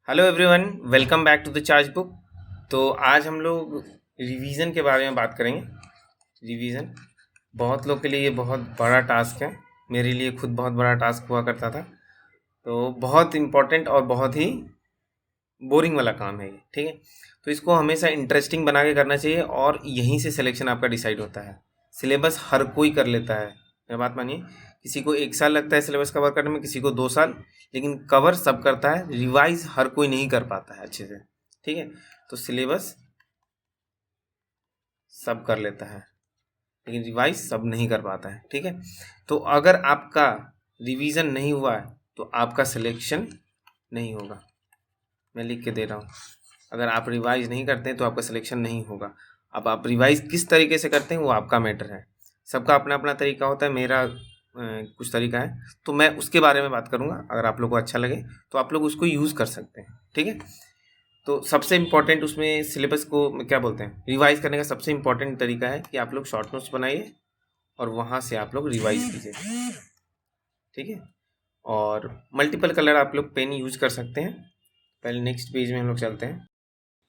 Hello everyone, welcome back to the charge book. तो आज हम लोग रिवीजन के बारे में बात करेंगे। रिवीजन बहुत लोग के लिए ये बहुत बड़ा टास्क है। मेरे लिए खुद बहुत बड़ा टास्क हुआ करता था। तो बहुत इम्पोर्टेंट और बहुत ही बोरिंग वाला काम है ये, ठीक है। तो इसको हमेशा इंटरेस्टिंग बना के करना चाहिए और यहीं से सिलेक्शन आपका डिसाइड होता है। सिलेबस हर कोई कर लेता है, मेरी बात मानिए। किसी को 1 साल लगता है सिलेबस कवर करने में, किसी को 2 साल, लेकिन कवर सब करता है। रिवाइज हर कोई नहीं कर पाता है अच्छे से, ठीक है। तो सिलेबस सब कर लेता है, लेकिन रिवाइज सब नहीं कर पाता है, ठीक है। तो अगर आपका रिवीजन नहीं हुआ है तो आपका सिलेक्शन नहीं होगा। मैं लिख के दे रहा हूँ, अगर आप रिवाइज नहीं करते हैं तो आपका सिलेक्शन नहीं होगा। अब आप रिवाइज किस तरीके से करते हैं वो आपका मैटर है। सबका अपना अपना तरीका होता है। मेरा कुछ तरीका है, तो मैं उसके बारे में बात करूँगा। अगर आप लोग को अच्छा लगे तो आप लोग उसको यूज़ कर सकते हैं, ठीक है। तो सबसे इम्पॉर्टेंट उसमें सिलेबस को क्या बोलते हैं, रिवाइज करने का सबसे इम्पॉर्टेंट तरीका है कि आप लोग शॉर्ट नोट्स बनाइए और वहाँ से आप लोग रिवाइज कीजिए, ठीक है। और मल्टीपल कलर आप लोग पेन यूज कर सकते हैं। पहले नेक्स्ट पेज में हम लोग चलते हैं।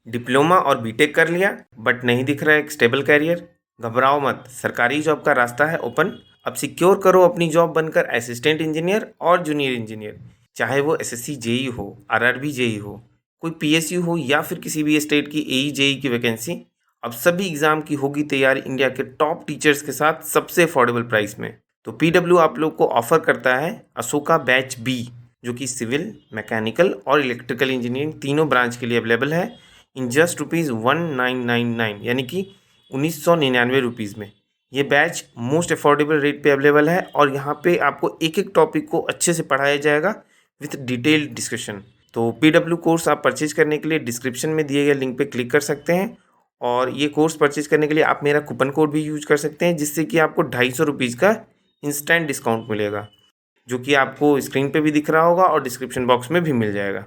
डिप्लोमा और बीटेक कर लिया बट नहीं दिख रहा है एक स्टेबल कैरियर। घबराओ मत, सरकारी जॉब का रास्ता है ओपन। अब सिक्योर करो अपनी जॉब बनकर असिस्टेंट इंजीनियर और जूनियर इंजीनियर। चाहे वो एसएससी जेई हो, आरआरबी जेई हो, कोई पीएसयू हो या फिर किसी भी स्टेट की एई जेई की वैकेंसी, अब सभी एग्जाम की होगी तैयारी इंडिया के टॉप टीचर्स के साथ सबसे अफोर्डेबल प्राइस में। तो पीडब्ल्यू आप लोग को ऑफर करता है अशोका बैच बी, जो कि सिविल, मैकेनिकल और इलेक्ट्रिकल इंजीनियरिंग तीनों ब्रांच के लिए अवेलेबल है इन जस्ट ₹1999, यानी कि 1999 रुपीज़ में। ये बैच मोस्ट अफोर्डेबल रेट पे अवेलेबल है और यहाँ पे आपको एक एक टॉपिक को अच्छे से पढ़ाया जाएगा विथ डिटेल्ड डिस्कशन। तो पीडब्ल्यू कोर्स आप परचेज करने के लिए डिस्क्रिप्शन में दिए गए लिंक पे क्लिक कर सकते हैं और ये कोर्स परचेज करने के लिए आप मेरा कूपन कोड भी यूज कर सकते हैं, जिससे कि आपको ₹250 का इंस्टेंट डिस्काउंट मिलेगा, जो कि आपको स्क्रीन पे भी दिख रहा होगा और डिस्क्रिप्शन बॉक्स में भी मिल जाएगा।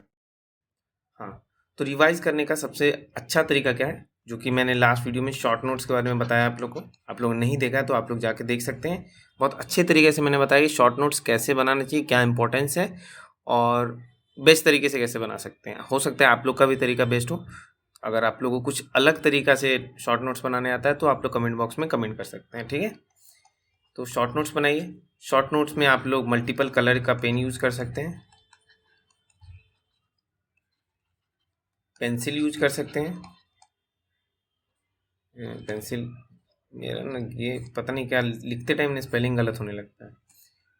हाँ, तो रिवाइज करने का सबसे अच्छा तरीका क्या है, जो कि मैंने लास्ट वीडियो में शॉर्ट नोट्स के बारे में बताया आप लोग को। आप लोगों ने नहीं देखा है तो आप लोग जाके देख सकते हैं। बहुत अच्छे तरीके से मैंने बताया कि शॉर्ट नोट्स कैसे बनाना चाहिए, क्या इंपॉर्टेंस है और बेस्ट तरीके से कैसे बना सकते हैं। हो सकता है आप लोग का भी तरीका बेस्ट हो। अगर आप लोगों को कुछ अलग तरीका से शॉर्ट नोट्स बनाने आता है तो आप लोग कमेंट बॉक्स में कमेंट कर सकते हैं, ठीक है। तो शॉर्ट नोट्स बनाइए। शॉर्ट नोट्स में आप लोग मल्टीपल कलर का पेन यूज़ कर सकते हैं, पेंसिल यूज कर सकते हैं। पेंसिल, मेरा ना ये पता नहीं क्या लिखते टाइम ना स्पेलिंग गलत होने लगता है,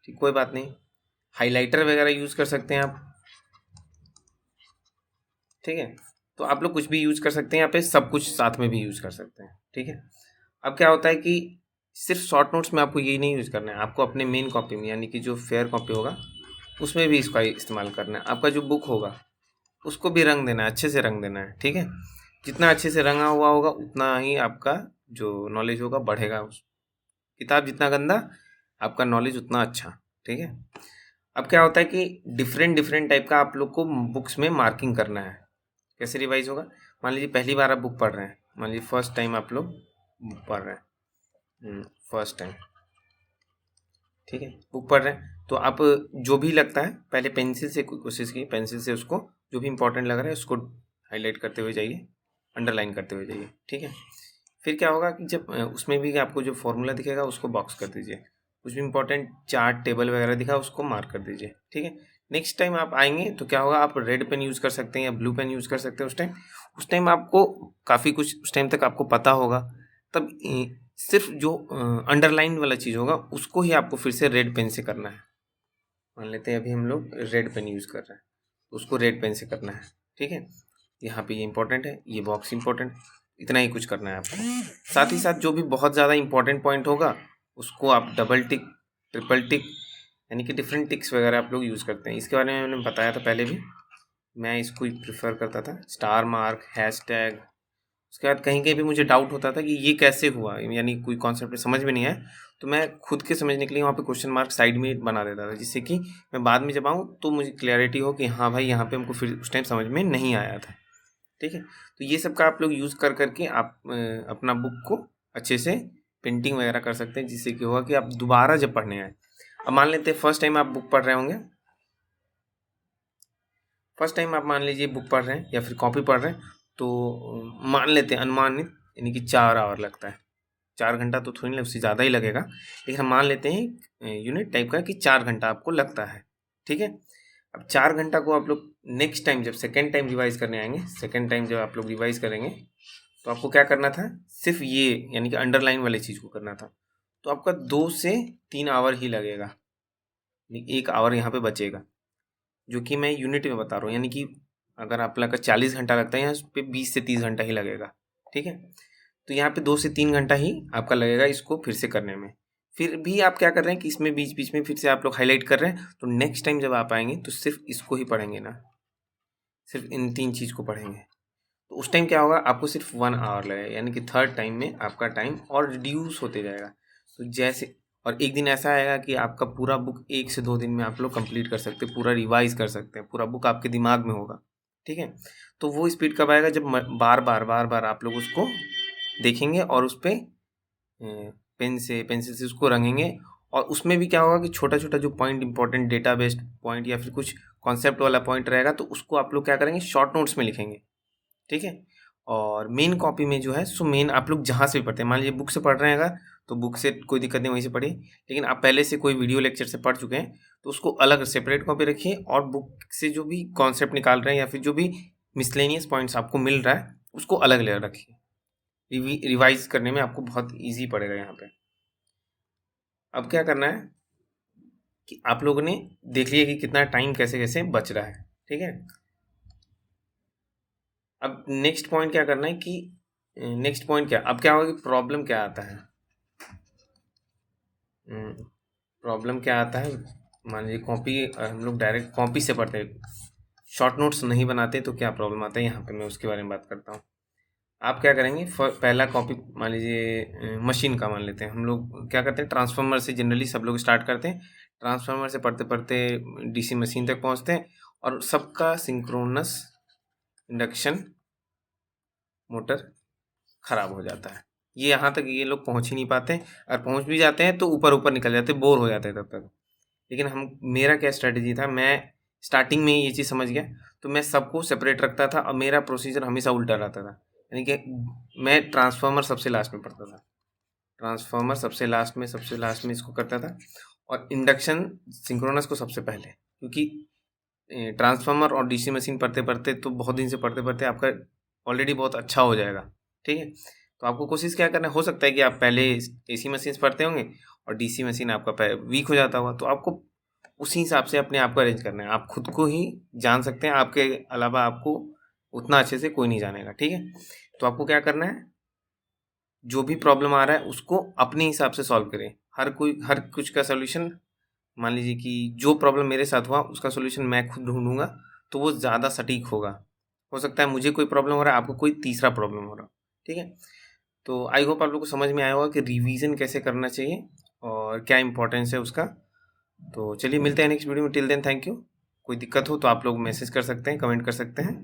ठीक, कोई बात नहीं। हाइलाइटर वगैरह यूज़ कर सकते हैं आप, ठीक है। तो आप लोग कुछ भी यूज़ कर सकते हैं, यहाँ पे सब कुछ साथ में भी यूज़ कर सकते हैं, ठीक है। अब क्या होता है कि सिर्फ शॉर्ट नोट्स में आपको यही नहीं यूज़ करना है, आपको अपने मेन कॉपी में, यानी कि जो फेयर कॉपी होगा उसमें भी इसका इस्तेमाल करना है। आपका जो बुक होगा उसको भी रंग देना है, अच्छे से रंग देना है, ठीक है। जितना अच्छे से रंगा हुआ होगा उतना ही आपका जो नॉलेज होगा बढ़ेगा। उस किताब जितना गंदा, आपका नॉलेज उतना अच्छा, ठीक है। अब क्या होता है कि डिफरेंट डिफरेंट टाइप का आप लोग को बुक्स में मार्किंग करना है। कैसे रिवाइज होगा, मान लीजिए पहली बार आप बुक पढ़ रहे हैं, मान लीजिए फर्स्ट टाइम आप लोग बुक पढ़ रहे हैं, फर्स्ट टाइम, ठीक है, बुक पढ़ रहे हैं। तो आप जो भी लगता है पहले पेंसिल से कोशिश की, पेंसिल से उसको जो भी इंपॉर्टेंट लग रहा है उसको हाईलाइट करते हुए जाइए, अंडरलाइन करते हुए जाइए, ठीक है। फिर क्या होगा कि जब उसमें भी आपको जो फॉर्मूला दिखेगा उसको बॉक्स कर दीजिए। कुछ भी इंपॉर्टेंट चार्ट टेबल वगैरह दिखा उसको मार्क कर दीजिए, ठीक है। नेक्स्ट टाइम आप आएंगे तो क्या होगा, आप रेड पेन यूज़ कर सकते हैं या ब्लू पेन यूज़ कर सकते हैं। उस टाइम आपको काफ़ी कुछ उस टाइम तक आपको पता होगा। तब सिर्फ जो अंडरलाइन वाला चीज़ होगा उसको ही आपको फिर से रेड पेन से करना है। मान लेते हैं अभी हम लोग रेड पेन यूज़ कर रहे हैं, उसको रेड पेन से करना है, ठीक है। यहाँ पे ये इंपॉर्टेंट है, ये बॉक्स इंपॉर्टेंट, इतना ही कुछ करना है आपको। साथ ही साथ जो भी बहुत ज़्यादा इंपॉर्टेंट पॉइंट होगा उसको आप डबल टिक, ट्रिपल टिक, यानी कि डिफरेंट टिक्स वगैरह आप लोग यूज़ करते हैं। इसके बारे में मैंने बताया था पहले भी, मैं इसको ही प्रेफर करता था, स्टार मार्क, हैश टैग। उसके बाद कहीं कहीं भी मुझे डाउट होता था कि ये कैसे हुआ, यानी कोई कॉन्सेप्ट समझ में नहीं आया, तो मैं खुद के समझने के लिए वहाँ पे क्वेश्चन मार्क साइड में बना देता था, जिससे कि मैं बाद में जब आऊँ तो मुझे क्लैरिटी हो कि हाँ भाई यहाँ पे हमको फिर उस टाइम समझ में नहीं आया था, ठीक है। तो ये सब का आप लोग यूज़ कर करके आप अपना बुक को अच्छे से पेंटिंग वगैरह कर सकते हैं, जिससे कि होगा कि आप दोबारा जब पढ़ने आए अब मान लेते हैं फर्स्ट टाइम आप बुक पढ़ रहे होंगे, फर्स्ट टाइम आप मान लीजिए बुक पढ़ रहे हैं या फिर कॉपी पढ़ रहे हैं, तो मान लेते हैं अनुमानित यानी कि 4 आवर लगता है। 4 घंटा तो थोड़ी नहीं, उससे ज़्यादा ही लगेगा, लेकिन हम मान लेते हैं यूनिट टाइप का कि 4 घंटा आपको लगता है, ठीक है। अब 4 घंटा को आप लोग नेक्स्ट टाइम जब सेकेंड टाइम रिवाइज करने आएंगे, सेकेंड टाइम जब आप लोग रिवाइज करेंगे तो आपको क्या करना था, सिर्फ ये यानी कि अंडरलाइन वाली चीज़ को करना था। तो आपका 2 से 3 आवर ही लगेगा, 1 आवर यहाँ पे बचेगा, जो कि मैं यूनिट में बता रहा हूँ। यानी कि अगर आप लोग का 40 घंटा लगता है, यहाँ पे 20 से 30 घंटा ही लगेगा, ठीक है। तो यहाँ पे 2 से 3 घंटा ही आपका लगेगा इसको फिर से करने में। फिर भी आप क्या कर रहे हैं कि इसमें बीच बीच में फिर से आप लोग हाईलाइट कर रहे हैं, तो नेक्स्ट टाइम जब आप आएंगे तो सिर्फ इसको ही पढ़ेंगे ना, सिर्फ इन 3 चीज़ को पढ़ेंगे। तो उस टाइम क्या होगा, आपको सिर्फ 1 आवर लगेगा, यानी कि थर्ड टाइम में आपका टाइम और रिड्यूस होते जाएगा। तो जैसे और एक दिन ऐसा आएगा कि आपका पूरा बुक 1 से 2 दिन में आप लोग कंप्लीट कर सकते हैं, पूरा रिवाइज कर सकते हैं, पूरा बुक आपके दिमाग में होगा, ठीक है। तो वो स्पीड कब आएगा, जब बार बार आप लोग उसको देखेंगे और उस पर पेंसिल से उसको रंगेंगे। और उसमें भी क्या होगा कि छोटा छोटा जो point important data based point या फिर कुछ कॉन्सेप्ट वाला पॉइंट रहेगा, तो उसको आप लोग क्या करेंगे, शॉर्ट नोट्स में लिखेंगे, ठीक है। और मेन कॉपी में जो है सो मेन आप लोग जहाँ से भी पढ़ते हैं, मान लीजिए बुक से पढ़ रहे हैं अगर, तो बुक से कोई दिक्कत नहीं, वहीं से पढ़िए। लेकिन आप पहले से कोई वीडियो लेक्चर से पढ़ चुके हैं तो उसको अलग सेपरेट कॉपी रखिए, और बुक से जो भी कॉन्सेप्ट निकाल रहे हैं या फिर जो भी मिसलेनियस पॉइंट्स आपको मिल रहा है उसको अलग अलग रखिए। रिवाइज करने में आपको बहुत ईजी पड़ेगा यहाँ पे। अब क्या करना है कि आप लोगों ने देख लिया कि कितना टाइम कैसे कैसे बच रहा है, ठीक है। अब नेक्स्ट पॉइंट क्या करना है कि नेक्स्ट पॉइंट क्या, अब क्या होगा कि प्रॉब्लम क्या आता है, प्रॉब्लम क्या आता है, मान लीजिए कॉपी हम लोग डायरेक्ट कॉपी से पढ़ते हैं, शॉर्ट नोट्स नहीं बनाते, तो क्या प्रॉब्लम आता है यहाँ पे मैं उसके बारे में बात करता हूँ। आप क्या करेंगे, पहला कॉपी मान लीजिए मशीन का मान लेते हैं, हम लोग क्या करते हैं ट्रांसफार्मर से जनरली सब लोग स्टार्ट करते हैं, ट्रांसफार्मर से पढ़ते पढ़ते डीसी मशीन तक पहुँचते हैं, और सबका सिंक्रोनस इंडक्शन मोटर ख़राब हो जाता है। ये यहाँ तक ये लोग पहुँच ही नहीं पाते, और पहुँच भी जाते हैं तो ऊपर ऊपर निकल जाते हैं, बोर हो जाते हैं तब तक। लेकिन मेरा क्या स्ट्रैटेजी था, मैं स्टार्टिंग में ही ये चीज़ समझ गया, तो मैं सबको सेपरेट रखता था, और मेरा प्रोसीजर हमेशा उल्टा रहता था। यानी कि मैं ट्रांसफार्मर सबसे लास्ट में पढ़ता था, ट्रांसफार्मर सबसे लास्ट में इसको करता था, और इंडक्शन सिंक्रोनस को सबसे पहले, क्योंकि ट्रांसफार्मर और डीसी मशीन पढ़ते पढ़ते तो बहुत दिन से पढ़ते पढ़ते आपका ऑलरेडी बहुत अच्छा हो जाएगा, ठीक है। तो आपको कोशिश क्या करना है, हो सकता है कि आप पहले एसी मशीन पढ़ते होंगे और डीसी मशीन आपका वीक हो जाता होगा, तो आपको उसी हिसाब से अपने आप को अरेंज करना है। आप खुद को ही जान सकते हैं, आपके अलावा आपको उतना अच्छे से कोई नहीं जानेगा, ठीक है। तो आपको क्या करना है, जो भी प्रॉब्लम आ रहा है उसको अपने हिसाब से सॉल्व करें। हर कुछ का सोल्यूशन, मान लीजिए कि जो प्रॉब्लम मेरे साथ हुआ उसका सोल्यूशन मैं खुद ढूंढूंगा, तो वो ज़्यादा सटीक होगा। हो सकता है मुझे कोई प्रॉब्लम हो रहा है, आपको कोई तीसरा प्रॉब्लम हो रहा, ठीक है। तो आई होप आप लोग को समझ में आया होगा कि रिवीजन कैसे करना चाहिए और क्या इंपॉर्टेंस है उसका। तो चलिए मिलते हैं नेक्स्ट वीडियो में, टिल देन थैंक यू। कोई दिक्कत हो तो आप लोग मैसेज कर सकते हैं, कमेंट कर सकते हैं।